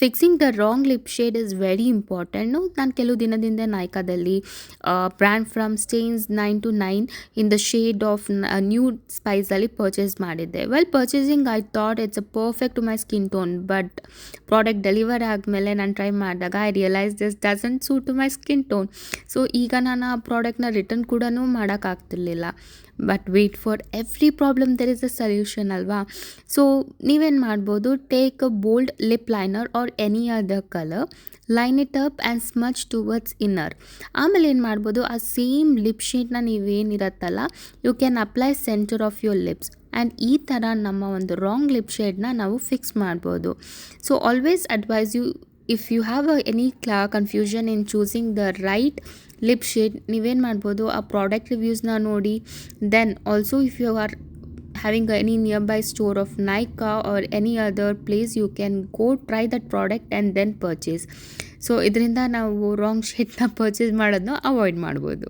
Fixing the wrong lip shade is very important. ನಾನು ಕೆಲವು ದಿನದಿಂದ ನಾಯ್ಕಾದಲ್ಲಿ brand from Staze 9 to 9 in the shade of new ಸ್ಪೈಸಲ್ಲಿ purchase ಮಾಡಿದ್ದೆ. While purchasing I thought it's a perfect to my skin tone, but product deliver ಆದಮೇಲೆ ನಾನು try ಮಾಡಿದಾಗ I realise this doesn't suit to my skin tone. So ಈಗ ನಾನು ಆ ಪ್ರಾಡಕ್ಟ್ನ return ಕೂಡ ಮಾಡೋಕ್ಕಾಗ್ತಿರ್ಲಿಲ್ಲ. But wait for every problem there is a solution ಅಲ್ವಾ. ಸೊ ನೀವೇನು ಮಾಡ್ಬೋದು, take a bold lip liner or any other colour, line it up and smudge towards inner. ಆಮೇಲೆ ಏನು ಮಾಡ್ಬೋದು, ಆ ಸೇಮ್ ಲಿಪ್ ಶೇಡ್ನ ನೀವೇನಿರತ್ತಲ್ಲ you can apply centre of your lips and ಈ ಥರ ನಮ್ಮ ಒಂದು ರಾಂಗ್ ಲಿಪ್ ಶೇಡ್ನ ನಾವು ಫಿಕ್ಸ್ ಮಾಡ್ಬೋದು. So always advise you, if you have any confusion in choosing the right lip shade, ನೀವೇನು ಮಾಡ್ಬೋದು, ಆ ಪ್ರಾಡಕ್ಟ್ ರಿವ್ಯೂಸ್ನ ನೋಡಿ. Then also if you are having any nearby store of Nykaa or any other place, you can go try that product and then purchase. So ಇದರಿಂದ ನಾವು wrong ಶೇಡ್ನ purchase ಮಾಡೋದನ್ನ avoid ಮಾಡ್ಬೋದು.